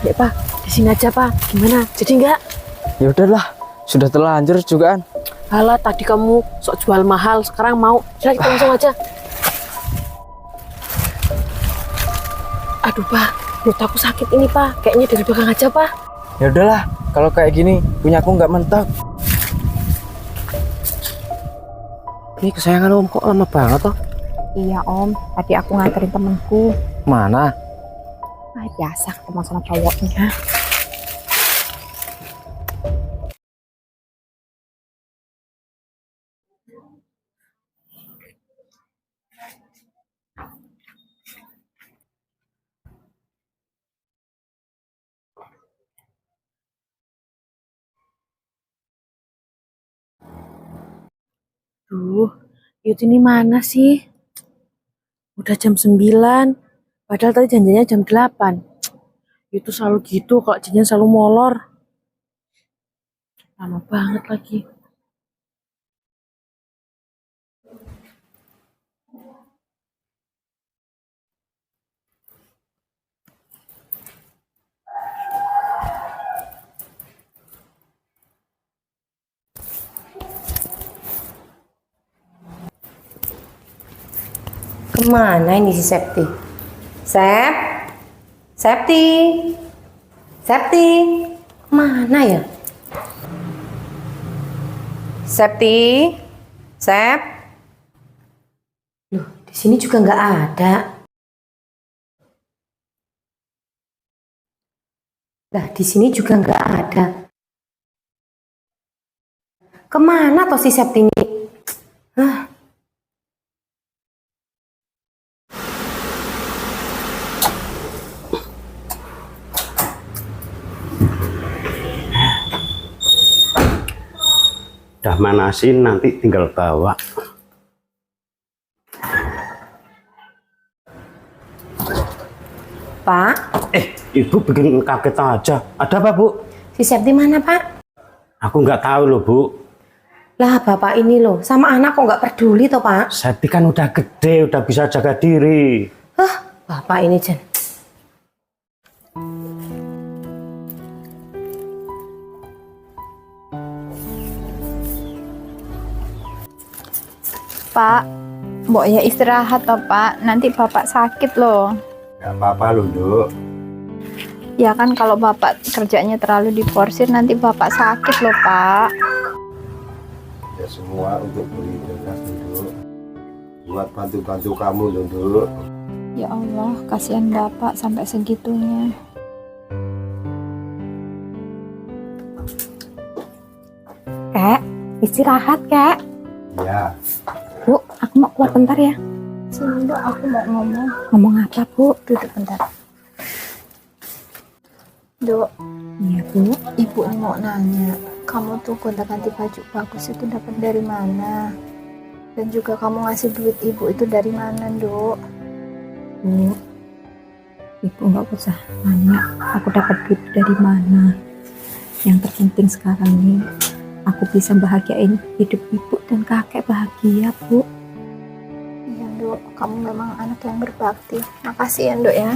Ya Pak, di sini aja Pak. Gimana? Jadi enggak? Ya udahlah, sudah terlanjur juga kan. Alah, tadi kamu sok jual mahal, sekarang mau. Sudah kita langsung aja. Aduh Pak, perut aku sakit ini Pak. Kayaknya dari belakang aja Pak. Ya udahlah, kalau kayak gini punya aku nggak mentok. Ini kesayangan Om kok lama banget toh? Iya Om, tadi aku nganterin temenku. Mana? Ah, biasa ketemu sama cowoknya. Duh, Yud ini mana sih? Udah jam 9. Padahal tadi janjinya jam 8. Itu selalu gitu, kalau janjian selalu molor. Lama banget lagi. Kemana ini si Septi? Septi, Septi, kemana ya? Septi, Sep, loh di sini juga nggak ada. Lah di sini juga nggak ada. Kemana toh si Septi ini? Hah? Udah manasin, nanti tinggal bawa. Pak, Ibu bikin kaget aja. Ada apa, Bu? si Septi mana Pak? Aku nggak tahu loh, Bu. Lah bapak ini loh, sama anak kok nggak peduli toh Pak? Septi kan udah gede, udah bisa jaga diri. Hah, bapak ini Jen. Pak, mbok ya istirahat toh Pak, nanti Bapak sakit loh. Gak apa-apa loh, Duk. Ya kan kalau Bapak kerjanya terlalu diforsir nanti Bapak sakit loh Pak. Ya semua untuk beli beras dulu, buat bantu-bantu kamu dulu. Ya Allah, kasihan Bapak sampai segitunya. Kek, istirahat Kek. Ya, Bu, aku mau keluar bentar ya. Sini Dok, aku mau ngomong. Ngomong apa Bu? Duduk bentar. Dok, Iya Bu. Ibu mau nanya, kamu tuh gonta-ganti baju bagus itu dapat dari mana? Dan juga kamu ngasih duit Ibu itu dari mana, Dok? Bu, Ibu nggak usah nanya aku dapat duit dari mana. Yang terpenting sekarang nih, aku bisa bahagiain hidup Ibu dan kakek bahagia Bu. Iya, Dok, kamu memang anak yang berbakti. Makasih ya, Dok ya.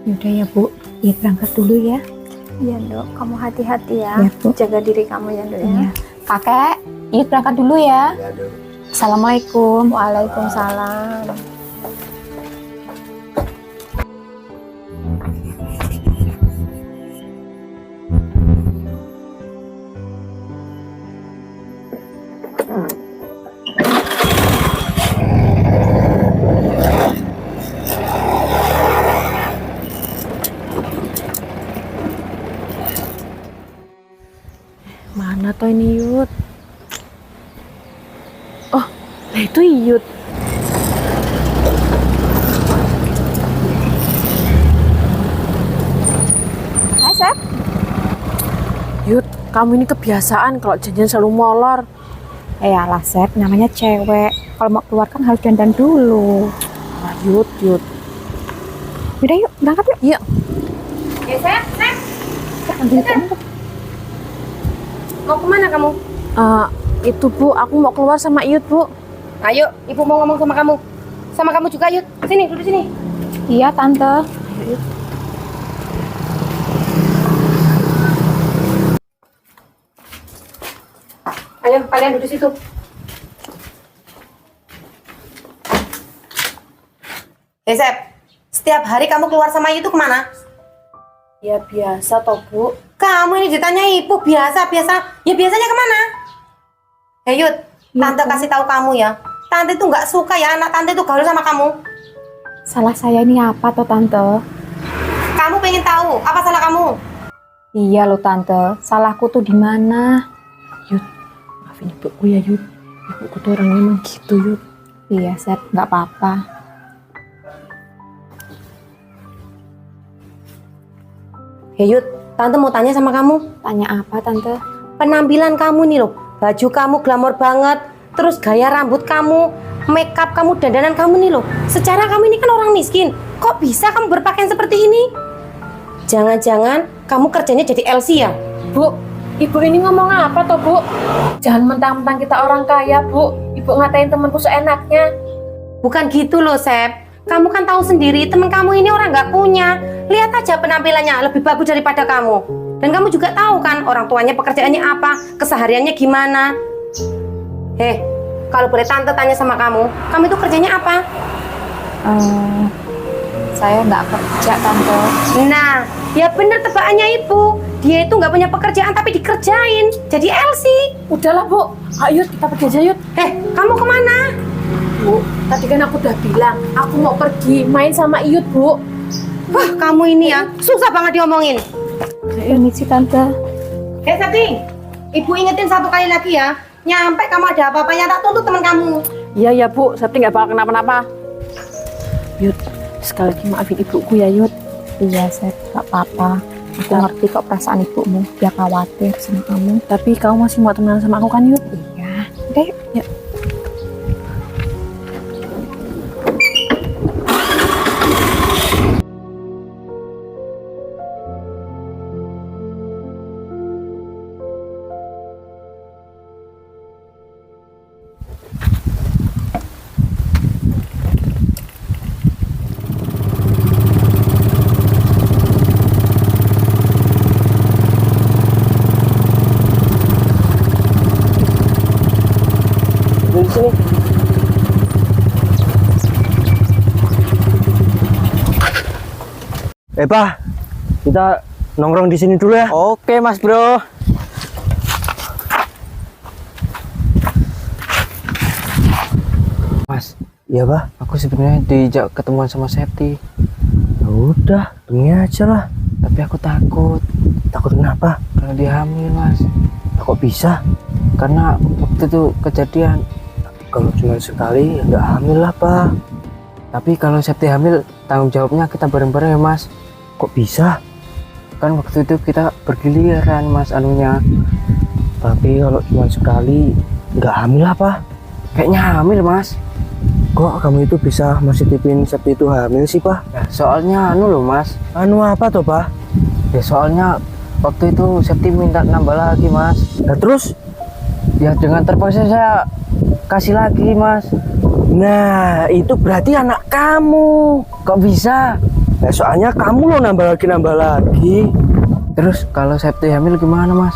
Yaudah ya Bu, ya berangkat dulu ya. Iya, Dok, kamu hati-hati ya. Ya, Bu. Jaga diri kamu ya, Dok ya. Ya. Kakek, yuk berangkat dulu ya. ya Duk. Assalamualaikum. Waalaikumsalam. Mana toh ini Yud? Oh, nah itu Yud. Sep? Yud, kamu ini kebiasaan kalau janjian selalu molor. Alah Sep, namanya cewek. Kalau mau keluar kan harus dandan dulu. Wah, Yud. Yaudah yuk, berangkat yuk. Iya. Sep. Ambil kamu. Mau kemana kamu? Itu Bu, aku mau keluar sama Iyut Bu. Ayo, ibu mau ngomong sama kamu. Sama kamu juga, Yud. Sini, duduk sini. Iya tante. Ayo, kalian duduk situ. Sep, setiap hari kamu keluar sama itu kemana? Ya biasa toh Bu. Kamu ini ditanya ibu biasa. Ya biasanya kemana? Yud, tante kasih tahu kamu ya. Tante itu nggak suka ya anak tante itu gaul sama kamu. Salah saya ini apa toh tante? Kamu pengen tahu apa salah kamu? Iya loh tante, salahku tuh di mana? Yud, maafin ibuku ya Yud. Ibuku tuh orangnya emang gitu Yud. Iya Sep, nggak apa-apa. Yud, tante mau tanya sama kamu. Tanya apa tante? Penampilan kamu nih loh, baju kamu glamor banget, terus gaya rambut kamu, makeup kamu, dandanan kamu nih loh. Secara kamu ini kan orang miskin, kok bisa kamu berpakaian seperti ini? Jangan-jangan kamu kerjanya jadi LC ya? Bu, ibu ini ngomong apa toh Bu? Jangan mentang-mentang kita orang kaya Bu. Ibu ngatain temanku seenaknya. Bukan gitu loh, Sep. Kamu kan tahu sendiri teman kamu ini orang nggak punya. Lihat aja penampilannya lebih bagus daripada kamu. Dan kamu juga tahu kan orang tuanya pekerjaannya apa, kesehariannya gimana. Kalau boleh tante tanya sama kamu itu kerjanya apa? Saya nggak kerja tante. Nah, ya bener tebakannya ibu. Dia itu nggak punya pekerjaan tapi dikerjain. Jadi LC. Udahlah Bu, ayo kita pergi aja Yud. Kamu kemana? Bu, tadi kan aku udah bilang aku mau pergi main sama Iyut Bu. Wah, kamu ini ya susah banget diomongin. Permisi tante. Septi, ibu ingetin satu kali lagi ya. Nyampe kamu ada apa-apanya tak tuntut teman kamu. Iya Bu, Septi nggak bakal kenapa-napa. Yud, sekali lagi maafin ibuku ya Yud. Iya Sep, nggak apa-apa. Aku ngerti kok perasaan ibumu, dia khawatir sama kamu. Tapi kamu masih mau temenan sama aku kan Yud? Iya. Udah yuk. Ya. Di sini. Pak, kita nongkrong di sini dulu ya. Oke, Mas Bro. Mas, Iya, Pak. aku sebenarnya diajak ketemuan sama Septi, Ya udah, demi aja lah. tapi aku takut Takut kenapa? kalau dia hamil, Mas. Kok bisa? Karena waktu itu kejadian. Kalau cuma sekali, ya nggak hamil lah, Pak. Tapi kalau Septi hamil, tanggung jawabnya kita bareng-bareng ya, Mas. Kok bisa? Kan waktu itu kita bergiliran, Mas, anunya. Tapi kalau cuma sekali, nggak hamil lah, Pak. Kayaknya hamil, Mas. Kok kamu itu bisa masih tipin Septi itu hamil sih, Pak? Ya, soalnya anu loh, Mas. Anu apa tuh, Pak? Ya soalnya waktu itu Septi minta nambah lagi, Mas. Nah terus? Ya dengan terpaksa saya kasih lagi, Mas. Nah, itu berarti anak kamu. Kok bisa? Nah, soalnya kamu lo nambah lagi. Terus kalau Septi hamil gimana, Mas?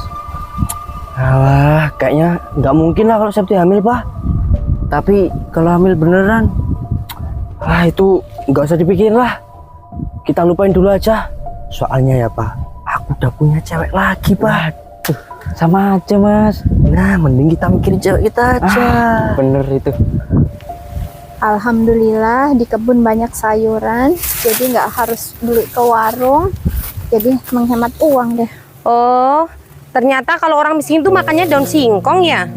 Alah, kayaknya nggak mungkin lah kalau Septi hamil, Pak. Tapi kalau hamil beneran, Itu nggak usah dipikir lah. Kita lupain dulu aja. Soalnya ya, Pak, aku udah punya cewek lagi, Pak. sama aja, Mas. Nah, mending kita mikirin cewek kita aja. Bener itu. Alhamdulillah di kebun banyak sayuran, jadi nggak harus beli ke warung, jadi menghemat uang deh. Oh, ternyata kalau orang miskin tuh makannya daun singkong ya?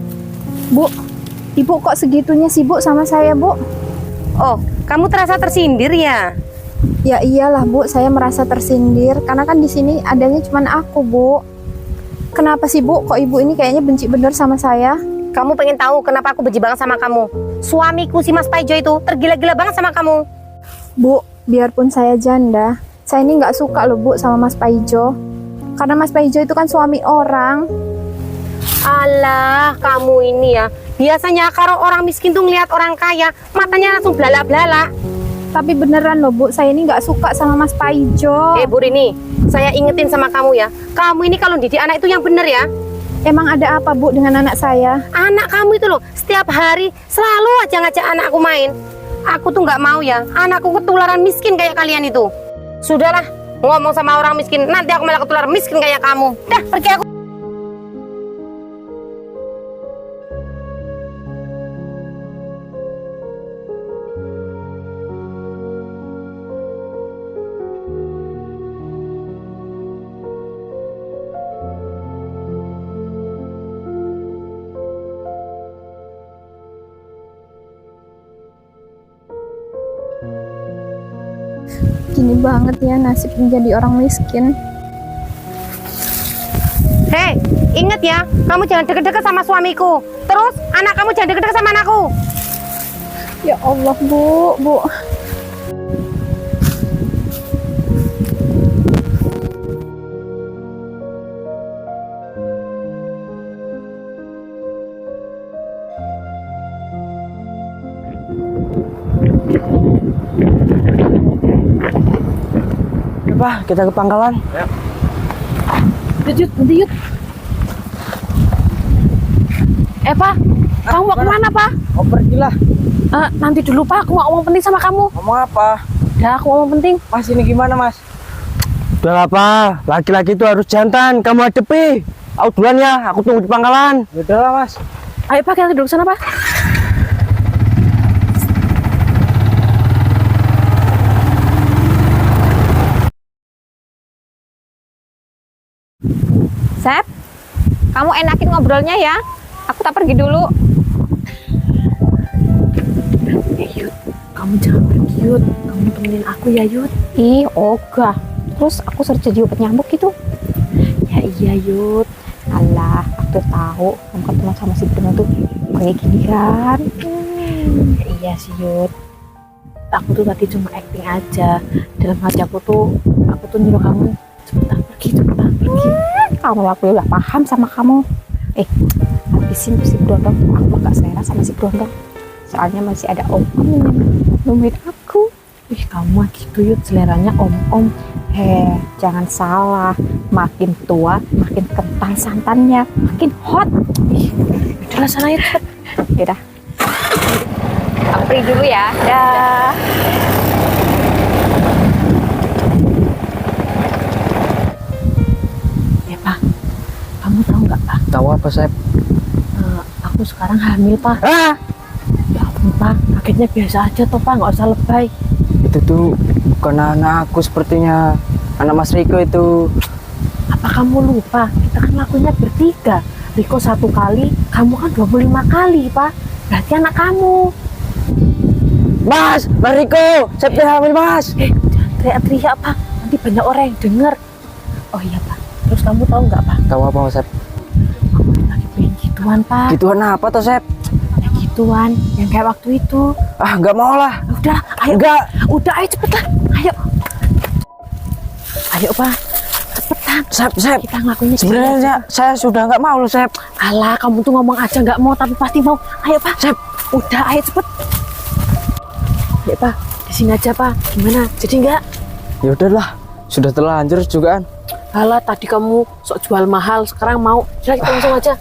Bu, ibu kok segitunya sibuk sama saya, Bu? Oh, kamu terasa tersindir ya? Ya iyalah Bu, saya merasa tersindir karena kan di sini adanya cuma aku Bu. Kenapa sih Bu, kok ibu ini kayaknya benci bener sama saya? Kamu pengen tahu kenapa aku benci banget sama kamu? Suamiku si Mas Paijo itu tergila-gila banget sama kamu. Bu, biarpun saya janda, saya ini nggak suka loh Bu sama Mas Paijo. Karena Mas Paijo itu kan suami orang. Alah, kamu ini ya. Biasanya kalau orang miskin tuh ngeliat orang kaya, matanya langsung belalak-belalak. Tapi beneran loh Bu, saya ini nggak suka sama Mas Paijo. Bu Rini, saya ingetin sama kamu ya. Kamu ini kalau didik anak itu yang bener ya. Emang ada apa Bu dengan anak saya? Anak kamu itu loh, setiap hari selalu aja ngajak anakku main. Aku tuh nggak mau ya, anakku ketularan miskin kayak kalian itu. Sudahlah, ngomong sama orang miskin, nanti aku malah ketularan miskin kayak kamu. Dah, pergi aku. Gini banget ya nasib menjadi orang miskin. Hei, inget ya, kamu jangan deket-deket sama suamiku. Terus, anak kamu jangan deket-deket sama anakku. Ya Allah Bu. Pak, kita ke pangkalan. Yud, nanti Yud. Pak, kamu mau kemana Pak? Oh, pergilah. Nanti dulu Pak, aku mau ngomong penting sama kamu. Ngomong apa? Ya, aku ngomong penting. Mas, ini gimana Mas? Udah apa? Laki-laki itu harus jantan. Kamu hadepi. Aku duluan ya, aku tunggu di pangkalan. Udahlah Mas. Ayo Pak, kita duduk sana Pak. Sep, kamu enakin ngobrolnya ya. Aku tak pergi dulu. Yud, kamu jangan pergi Yud. Kamu temenin aku ya Yud. Ih, ogah. Terus aku suruh jadi obat nyamuk gitu. Ya iya Yud. Alah, aku tahu kamu ketemu sama si Bruno tuh kayak gini kan. Ya iya sih Yud. Aku tuh tadi cuma acting aja. Dalam hati aku tuh nyuruh kamu cepetan pergi. Kamu aku udah paham sama kamu. Habisin tuh si Brondong. Aku gak selera sama si Brondong. Soalnya masih ada om yang nungguin aku. Ih, kamu mah gitu Yud, seleranya om-om. Jangan salah. Makin tua, makin kental santannya, makin hot. Udahlah sana Yud, cepet. Yaudah. Aku pergi dulu ya. Dah. Pak, kamu tahu nggak Pak? Tahu apa, Sep? Aku sekarang hamil Pak. Ah! Ya ampun Pak, kagetnya biasa aja toh Pak, nggak usah lebay. Itu tuh bukan anak aku sepertinya. Anak Mas Riko itu. Apa kamu lupa? Kita kan lakunya bertiga. Riko 1 kali, kamu kan 25 kali Pak. Berarti anak kamu. Mas Riko, Sep hamil Mas. Jangan teriak-teriak Pak, nanti banyak orang yang denger. Oh iya Pak, terus kamu tahu nggak Pak? Tahu apa Sep? Aku lagi pengen gituan Pak. Gituan apa tuh Sep? Ya gituan, yang kayak waktu itu. Ah, nggak mau lah. Udah, ayo. Enggak. Udah, ayo cepetan. Ayo. Ayo Pak, cepetan. Sep. Kita ngelakuinnya. Sebenarnya saya sudah nggak mau loh Sep. Alah, kamu tuh ngomong aja nggak mau, tapi pasti mau. Ayo Pak. Sep. Udah, ayo cepet. Ya Pak, di sini aja Pak. Gimana? Jadi nggak? Ya udahlah, sudah terlanjur juga kan. Alah, tadi kamu sok jual mahal, sekarang mau. Sudah, kita langsung aja.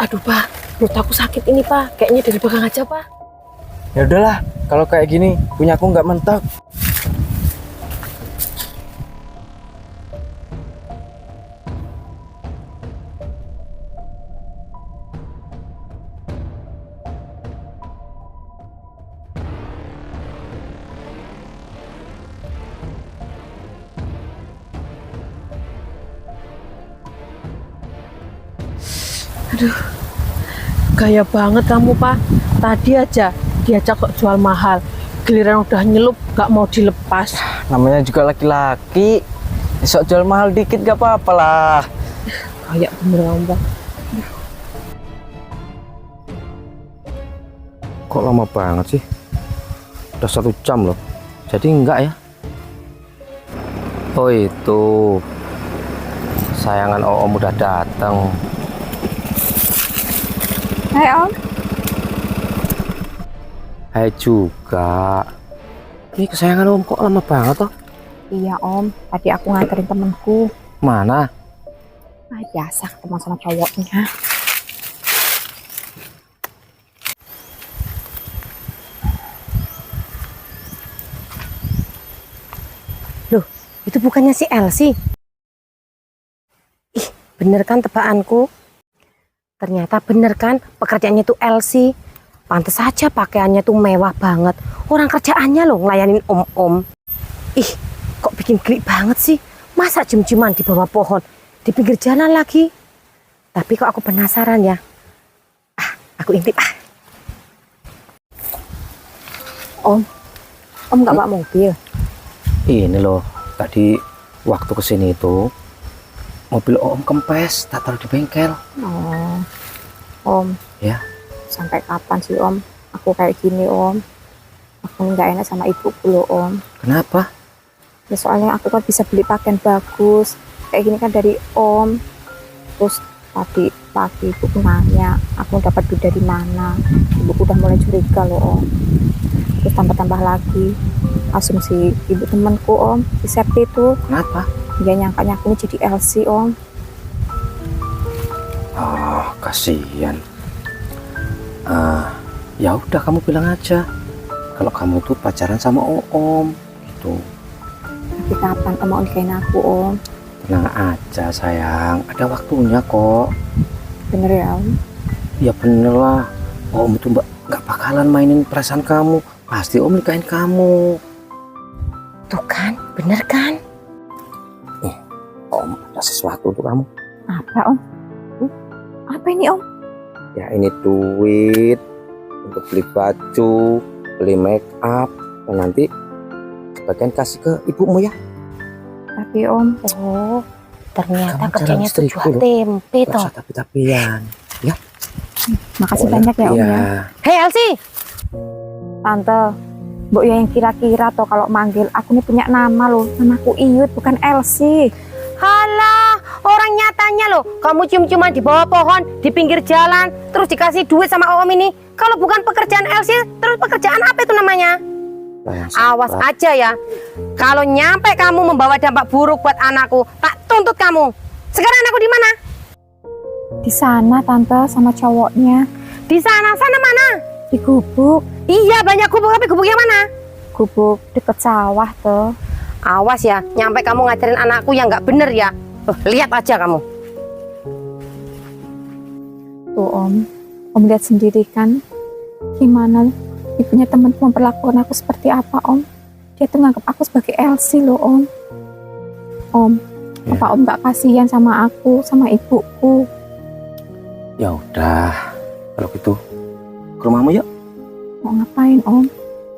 Aduh Pak, perut aku sakit ini Pak. Kayaknya dari belakang aja Pak. Ya udahlah, kalau kayak gini punya aku nggak mentok. Aduh, gaya banget kamu Pak. Tadi aja diajak kok jual mahal. Giliran udah nyelup gak mau dilepas. Namanya juga laki-laki. Sok jual mahal dikit gak apa-apa lah. Kayak bener ngomong. Kok lama banget sih? Udah 1 jam loh. Jadi enggak ya? Oh itu, sayangan Om udah datang. Hai Om. Hai juga. Ini kesayangan Om kok lama banget toh? Iya Om, tadi aku nganterin temenku. Mana? Biasa ketemu sama cowoknya. Loh, itu bukannya si Elsie? Ih, bener kan tebakanku? Ternyata bener kan pekerjaannya tuh Elsie. Pantes saja pakaiannya tuh mewah banget. Orang kerjaannya loh ngelayanin om-om. Ih, kok bikin geli banget sih? Masa cium-ciuman di bawah pohon, di pinggir jalan lagi? Tapi kok aku penasaran ya. Aku intip Om nggak bawa mobil? Ini loh, tadi waktu kesini itu mobil Om kempes, tak taruh di bengkel. Oh, Om. Ya. Sampai kapan sih Om? Aku kayak gini Om. Aku nggak enak sama ibuku loh Om. Kenapa? Ya soalnya aku kan bisa beli pakaian bagus. Kayak gini kan dari Om. Terus tadi pagi ibuku nanya, aku dapat duit dari mana? Ibuku udah mulai curiga loh Om. Terus tambah-tambah lagi asumsi ibu temanku Om, si Septi itu. Kenapa? Dia nyangkanya aku ini jadi Elsie Om. Oh, kasihan. Ya udah kamu bilang aja kalau kamu tuh pacaran sama Om gitu. Tapi kapan Om mau nikahin aku Om? Tenang aja sayang, ada waktunya kok. Bener ya Om? Ya bener lah, Om itu nggak bakalan mainin perasaan kamu. Pasti Om nikahin kamu. tuh kan, bener kan? Om ada sesuatu untuk kamu. Apa Om? Apa ini Om? Ya ini duit untuk beli baju, beli make up, dan nanti sebagian kasih ke ibumu ya. Tapi Om, Oh, ternyata Kamu kerjanya calon tuh istriku jual loh. tempe Gak toh. usah tapi-tapian. makasih Boleh? banyak ya Om Iya. ya. Hei Elsie, Tante, Mbok ya yang kira-kira toh kalau manggil aku nih punya nama loh. Namaku Iyut bukan Elsie. halah, orang nyatanya loh. Kamu cium-ciuman di bawah pohon, di pinggir jalan, terus dikasih duit sama om ini. Kalau bukan pekerjaan Elsie, terus pekerjaan apa itu namanya? Sayang, Awas sabar. aja ya. Kalau nyampe kamu membawa dampak buruk buat anakku, tak tuntut kamu. Sekarang anakku di mana? Di sana Tante sama cowoknya. Di sana mana? Di gubuk. Iya, banyak gubuk, tapi gubuk yang mana? Gubuk deket sawah tuh. Awas ya, nyampe kamu ngajarin anakku yang nggak bener ya. Lihat aja kamu. Tuh Om lihat sendiri kan gimana ibunya temanku memperlakukan aku seperti apa Om. Dia tuh nganggap aku sebagai Elsie loh Om. Ya. Apa Om nggak kasihan sama aku, sama ibuku? Ya udah, kalau gitu ke rumahmu yuk. Mau ngapain Om?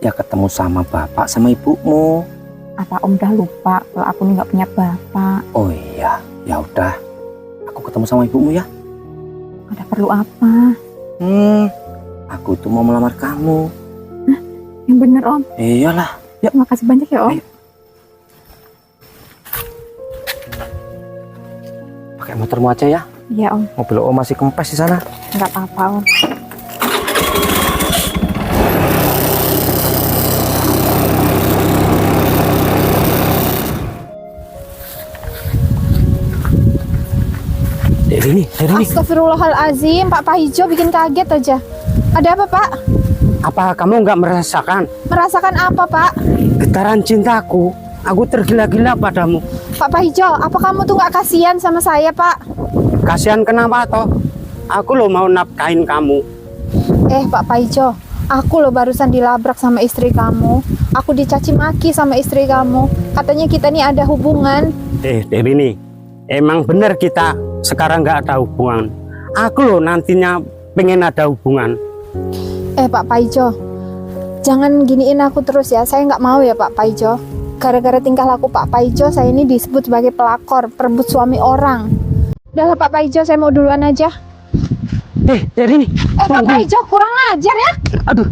Ya ketemu sama bapak sama ibumu. Apa Om udah lupa kalau aku nih nggak punya bapak? Oh iya, ya udah. Aku ketemu sama ibumu ya. Ada perlu apa? Aku itu mau melamar kamu. Yang bener Om. Iyalah. Yuk. Terima kasih banyak ya Om. Ayo. Pakai motormu aja ya. Iya Om, Mobil Om masih kempes di sana. nggak apa-apa Om. Dari ini. Astagfirullahalazim, Pak Pahijo bikin kaget aja. Ada apa Pak? Apa kamu nggak merasakan Merasakan apa Pak? getaran cintaku? Aku tergila-gila padamu. Pak Pahijo, apa kamu tuh nggak kasihan sama saya Pak? Kasihan kenapa toh? Aku lo mau nafkahin kamu. Pak Pahijo, aku loh barusan dilabrak sama istri kamu. Aku dicaci maki sama istri kamu. Katanya kita nih ada hubungan. Dewi nih, emang bener kita sekarang nggak ada hubungan. Aku lo nantinya pengen ada hubungan. Pak Pahijo, Jangan giniin aku terus ya, saya nggak mau ya Pak Paijo. Gara-gara tingkah laku Pak Paijo, saya ini disebut sebagai pelakor, perebut suami orang. Udahlah Pak Paijo, saya mau duluan aja. Dari ini. Pak Paijo, kurang ajar ya. Aduh.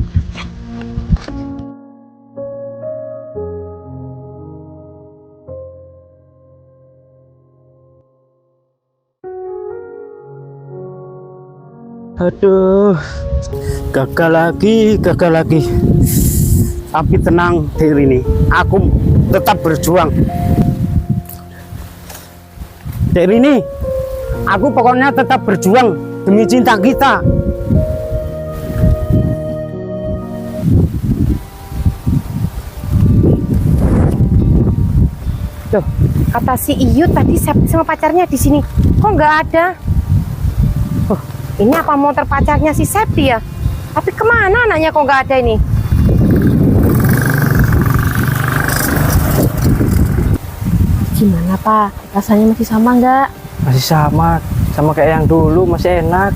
Aduh, gagal lagi. Tapi tenang diri ini, aku tetap berjuang. Diri ini, aku pokoknya tetap berjuang demi cinta kita. Loh, kata si Iyut tadi sama pacarnya di sini. Kok nggak ada? Oh, ini apa motor pacarnya si Septi ya? Tapi kemana anaknya kok nggak ada ini? Gimana Pak? Rasanya masih sama nggak? Masih sama kayak yang dulu, masih enak.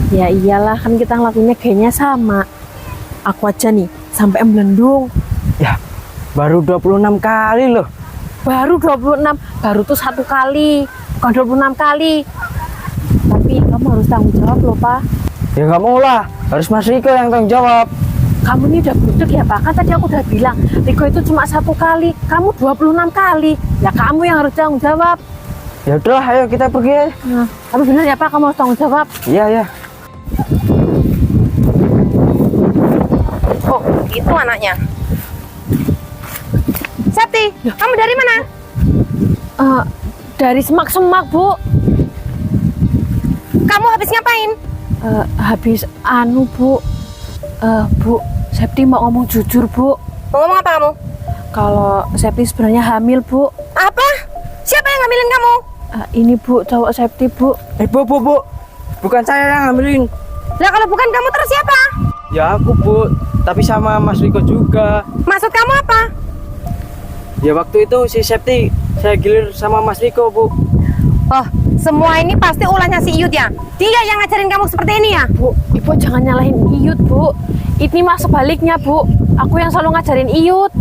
Ya iyalah, kan kita ngelakuinnya kayaknya sama. Aku aja nih sampai melendung. Ya, baru 26 kali loh. Baru 26, baru tuh 1 kali, bukan 26 kali. Tapi kamu harus tanggung jawab loh Pak. Ya nggak mau lah, harus Mas Riko yang tanggung jawab. Kamu ini udah budek ya Pak, kan tadi aku udah bilang Riko itu cuma 1 kali, kamu 26 kali. Ya kamu yang harus tanggung jawab. Ya udah, ayo kita pergi. Nah, tapi bener ya Pak, kamu harus tanggung jawab. Iya. Oh, itu anaknya. Septi, kamu dari mana? Dari semak-semak Bu. Kamu habis ngapain? Habis Bu. Bu, Septi mau ngomong jujur Bu. Mau ngomong apa kamu? Kalau Septi sebenarnya hamil Bu. Apa? Siapa yang ngambilin kamu? Ini Bu, cowok Septi Bu. Bu, bukan saya yang ngambilin. Lah kalau bukan kamu terus siapa? Ya aku Bu, tapi sama Mas Riko juga. Maksud kamu apa? Ya waktu itu si Septi saya gilir sama Mas Riko Bu. Oh, semua ini pasti ulahnya si Iyut ya? Dia yang ngajarin kamu seperti ini ya? Bu, Ibu jangan nyalahin Iyut Bu. Ini mah sebaliknya Bu. Aku yang selalu ngajarin Iyut.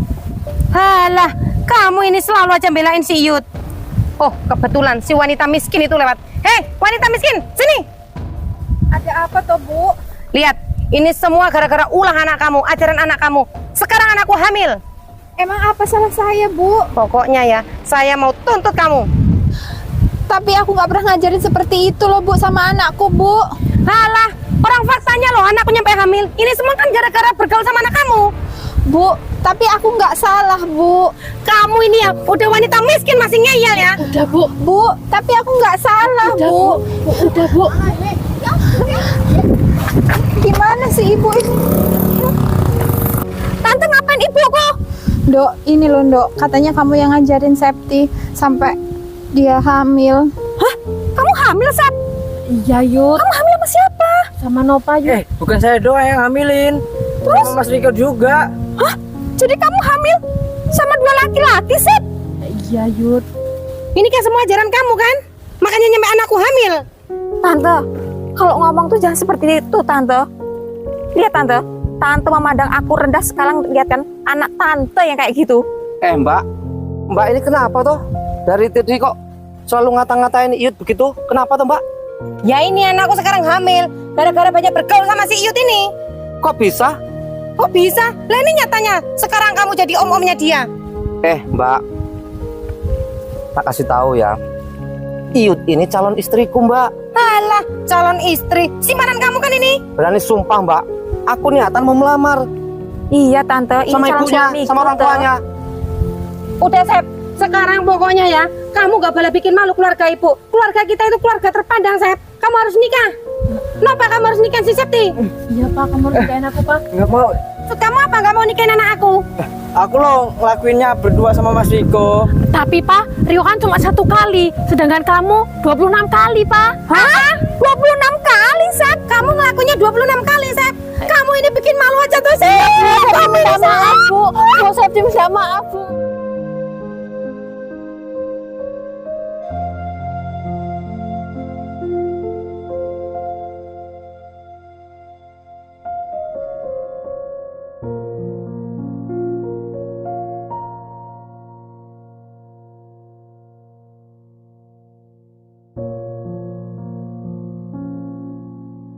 Halah, kamu ini selalu aja belain si Iyut. Oh, kebetulan si wanita miskin itu lewat. Hei, wanita miskin, sini. Ada apa toh Bu? Lihat, ini semua gara-gara ulah anak kamu, ajaran anak kamu. Sekarang anakku hamil. Emang apa salah saya Bu? Pokoknya ya, saya mau tuntut kamu. Tapi aku nggak pernah ngajarin seperti itu loh Bu sama anakku Bu. Halah, orang faktanya loh anakku nyampe hamil. Ini semua kan gara-gara bergaul sama anak kamu. Bu, tapi aku nggak salah Bu. Kamu ini ya, udah wanita miskin masih ngeyel ya. Udah Bu. Bu, tapi aku nggak salah Udah Bu. Udah Bu. Gimana sih Ibu ini? Tante ngapain ibuku? Dok, ini loh Dok, katanya kamu yang ngajarin Septi sampai dia hamil. Hah? Kamu hamil, Sep? Iya Yut. Kamu hamil sama siapa? Sama Nova Yut. Bukan saya doang yang hamilin. Terus sama Mas Riko juga. Hah? Jadi kamu hamil sama 2 laki-laki, Sep? Iya Yut. Ini kan semua ajaran kamu kan? Makanya nyampe anakku hamil. Tante, kalau ngomong tuh jangan seperti itu, Tante. Lihat, Tante. Tante memandang aku rendah sekarang, lihat kan anak Tante yang kayak gitu. Mbak ini kenapa toh? Dari tadi kok selalu ngata-ngatain Iyut begitu? Kenapa toh Mbak? Ya ini anakku sekarang hamil gara-gara banyak bergaul sama si Iyut ini. Kok bisa? Kok bisa? Lah ini nyatanya sekarang kamu jadi om-omnya dia. Mbak, tak kasih tahu ya. Iyut ini calon istriku Mbak. Alah, calon istri. Simpanan kamu kan ini? Berani sumpah Mbak, aku niatan mau melamar Iya, Tante. Ini sama calon ibunya, suamiku, sama orang Tante. tuanya. Udah, Sep. Sekarang pokoknya ya, kamu gak boleh bikin malu keluarga ibu. Keluarga kita itu keluarga terpandang, Sep. Kamu harus nikah. Kenapa kamu harus nikahin si Septi? Iya Pak, kamu harus nikahin aku Pak. Nggak mau. Maksud kamu apa gak mau nikahin anak aku? Aku loh ngelakuinnya berdua sama Mas Riko. Tapi Pak, Rio kan cuma 1 kali, sedangkan kamu 26 kali Pak. Hah? 26 kali, Sep? Kamu ngelakuinnya 26 kali, Sep? Kamu ini bikin malu aja tuh, Sep. Kamu Minta maaf Bu, Bu Septi minta maaf Bu.